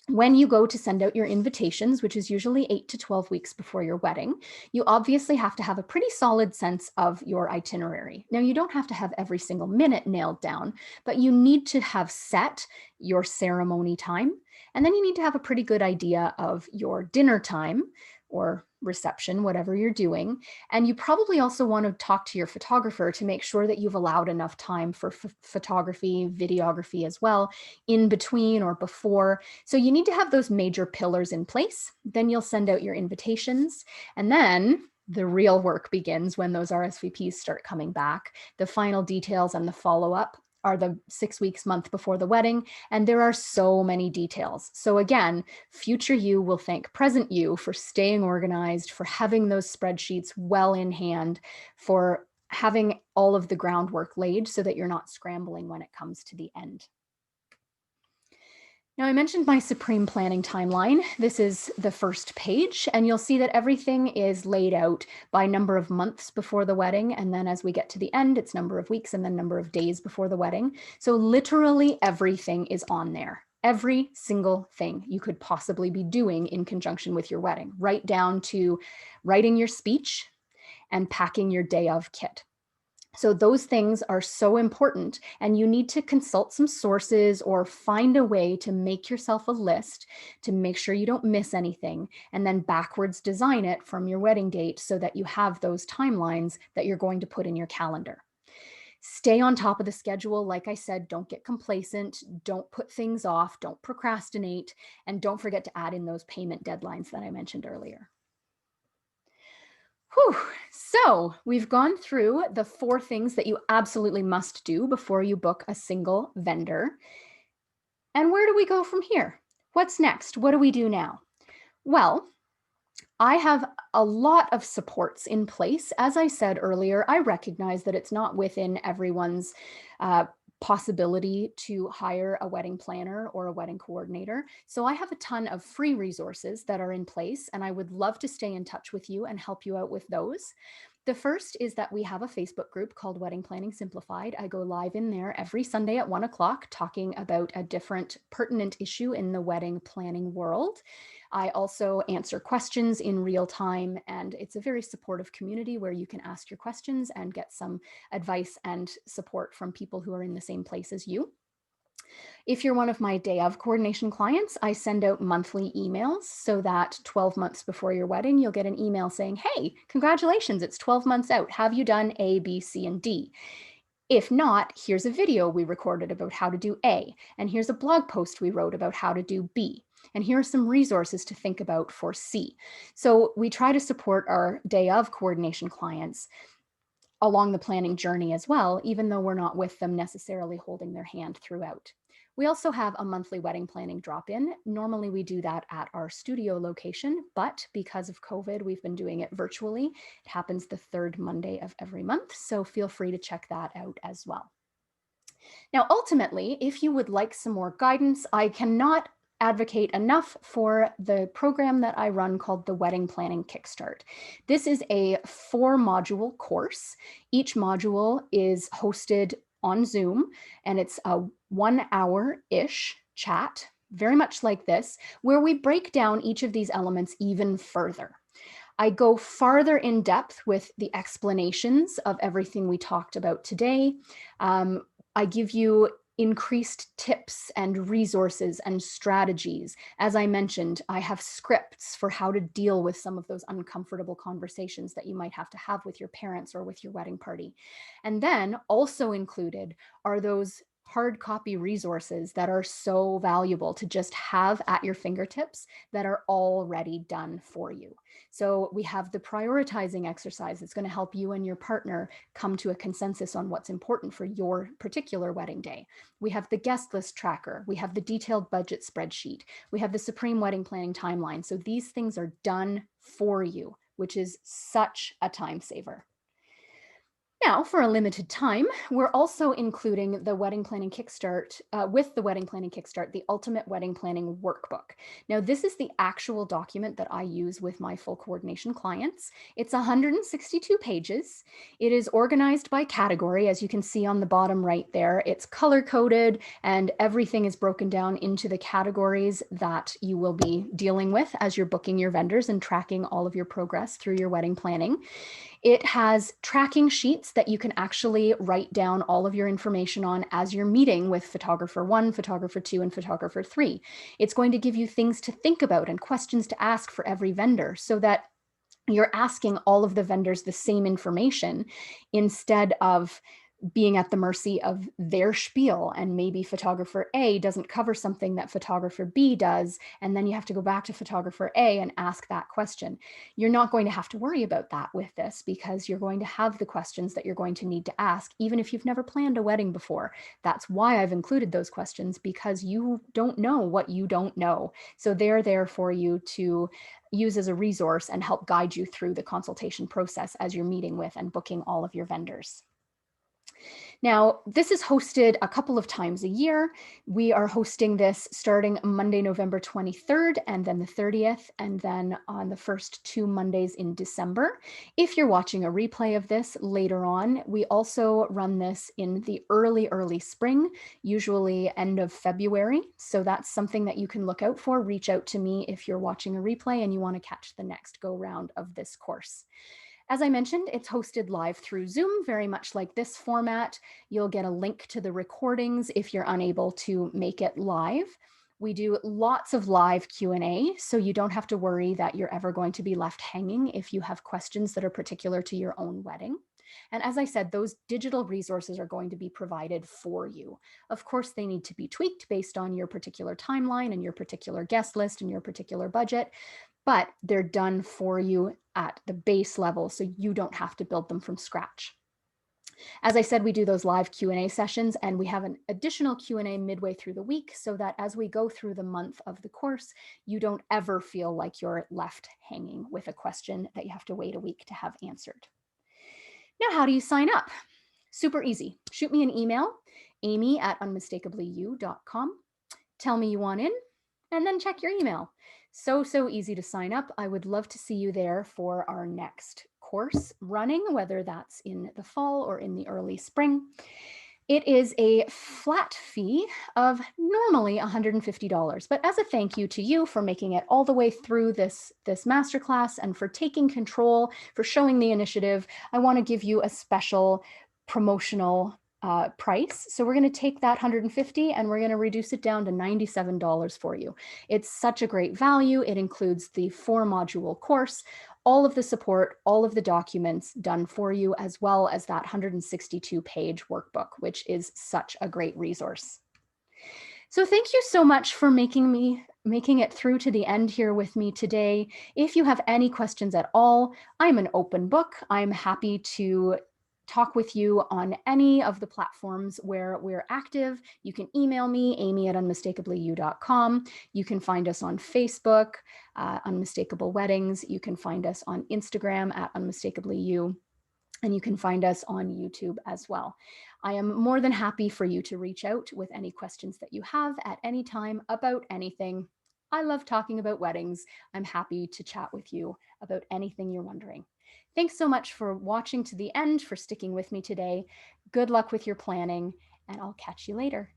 When you go to send out your invitations, which is usually 8 to 12 weeks before your wedding, you obviously have to have a pretty solid sense of your itinerary. Now, you don't have to have every single minute nailed down, but you need to have set your ceremony time. And then you need to have a pretty good idea of your dinner time or reception, whatever you're doing. And you probably also want to talk to your photographer to make sure that you've allowed enough time for photography, videography as well, in between or before. So you need to have those major pillars in place. Then you'll send out your invitations, and then the real work begins when those RSVPs start coming back. The final details and the follow-up are the 6 weeks, month before the wedding, and there are so many details. So again, future you will thank present you for staying organized, for having those spreadsheets well in hand, for having all of the groundwork laid so that you're not scrambling when it comes to the end. Now, I mentioned my supreme planning timeline. This is the first page, and you'll see that everything is laid out by number of months before the wedding. And then as we get to the end, it's number of weeks and then number of days before the wedding. So literally everything is on there. Every single thing you could possibly be doing in conjunction with your wedding, right down to writing your speech and packing your day of kit. So those things are so important, and you need to consult some sources or find a way to make yourself a list to make sure you don't miss anything, and then backwards design it from your wedding date so that you have those timelines that you're going to put in your calendar. Stay on top of the schedule. Like I said, don't get complacent, don't put things off, don't procrastinate, and don't forget to add in those payment deadlines that I mentioned earlier. Whew. So we've gone through the 4 things that you absolutely must do before you book a single vendor. And where do we go from here? What's next? What do we do now? Well, I have a lot of supports in place. As I said earlier, I recognize that it's not within everyone's uh, possibility to hire a wedding planner or a wedding coordinator. So I have a ton of free resources that are in place, and I would love to stay in touch with you and help you out with those. The first is that we have a Facebook group called Wedding Planning Simplified. I go live in there every Sunday at 1 o'clock talking about a different pertinent issue in the wedding planning world. I also answer questions in real time, and it's a very supportive community where you can ask your questions and get some advice and support from people who are in the same place as you. If you're one of my day of coordination clients, I send out monthly emails so that 12 months before your wedding, you'll get an email saying, hey, congratulations, it's 12 months out. Have you done A, B, C, and D? If not, here's a video we recorded about how to do A, and here's a blog post we wrote about how to do B. And here are some resources to think about for C. So we try to support our day of coordination clients along the planning journey as well, even though we're not with them necessarily holding their hand throughout. We also have a monthly wedding planning drop-in. Normally we do that at our studio location, but because of COVID, we've been doing it virtually. It happens the 3rd Monday of every month, so feel free to check that out as well. Now, ultimately, if you would like some more guidance, I cannot advocate enough for the program that I run called the Wedding Planning Kickstart. This is a 4-module course. Each module is hosted on Zoom, and it's a 1-hour-ish chat, very much like this, where we break down each of these elements even further. I go farther in depth with the explanations of everything we talked about today. I give you increased tips and resources and strategies. As I mentioned, I have scripts for how to deal with some of those uncomfortable conversations that you might have to have with your parents or with your wedding party. And then also included are those hard copy resources that are so valuable to just have at your fingertips that are already done for you. So we have the prioritizing exercise that's going to help you and your partner come to a consensus on what's important for your particular wedding day. We have the guest list tracker. We have the detailed budget spreadsheet. We have the Supreme Wedding Planning timeline. So these things are done for you, which is such a time saver. Now, for a limited time, we're also including the Wedding Planning Kickstart, with the Wedding Planning Kickstart, the Ultimate Wedding Planning Workbook. Now, this is the actual document that I use with my full coordination clients. It's 162 pages. It is organized by category, as you can see on the bottom right there. It's color-coded, and everything is broken down into the categories that you will be dealing with as you're booking your vendors and tracking all of your progress through your wedding planning. It has tracking sheets that you can actually write down all of your information on as you're meeting with photographer 1, photographer 2, and photographer 3. It's going to give you things to think about and questions to ask for every vendor so that you're asking all of the vendors the same information instead of being at the mercy of their spiel, and maybe photographer A doesn't cover something that photographer B does, and then you have to go back to photographer A and ask that question. You're not going to have to worry about that with this because you're going to have the questions that you're going to need to ask, even if you've never planned a wedding before. That's why I've included those questions, because you don't know what you don't know. So they're there for you to use as a resource and help guide you through the consultation process as you're meeting with and booking all of your vendors. Now, this is hosted a couple of times a year. We are hosting this starting Monday, November 23rd, and then the 30th, and then on the first 2 Mondays in December. If you're watching a replay of this later on, we also run this in the early spring, usually end of February. So that's something that you can look out for. Reach out to me if you're watching a replay and you want to catch the next go round of this course. As I mentioned, it's hosted live through Zoom, very much like this format. You'll get a link to the recordings if you're unable to make it live. We do lots of live Q&A, so you don't have to worry that you're ever going to be left hanging if you have questions that are particular to your own wedding. And as I said, those digital resources are going to be provided for you. Of course, they need to be tweaked based on your particular timeline and your particular guest list and your particular budget, but they're done for you at the base level, so you don't have to build them from scratch. As I said, we do those live Q&A sessions, and we have an additional Q&A midway through the week so that as we go through the month of the course, you don't ever feel like you're left hanging with a question that you have to wait a week to have answered. Now, how do you sign up? Super easy. Shoot me an email, amy@unmistakably.you.com. Tell me you want in, and then check your email. So easy to sign up. I would love to see you there for our next course running, whether that's in the fall or in the early spring. It is a flat fee of normally $150, but as a thank you to you for making it all the way through this masterclass and for taking control, for showing the initiative, I want to give you a special promotional price. So we're going to take that 150 and we're going to reduce it down to $97 for you. It's such a great value. It includes the 4-module course, all of the support, all of the documents done for you, as well as that 162-page workbook, which is such a great resource. So thank you so much for making it through to the end here with me today. If you have any questions at all, I'm an open book. I'm happy to talk with you on any of the platforms where we're active. You can email me, amy@unmistakably.you.com. You can find us on Facebook, Unmistakable Weddings. You can find us on Instagram @unmistakably.you. And you can find us on YouTube as well. I am more than happy for you to reach out with any questions that you have at any time about anything. I love talking about weddings. I'm happy to chat with you about anything you're wondering. Thanks so much for watching to the end, for sticking with me today. Good luck with your planning, and I'll catch you later.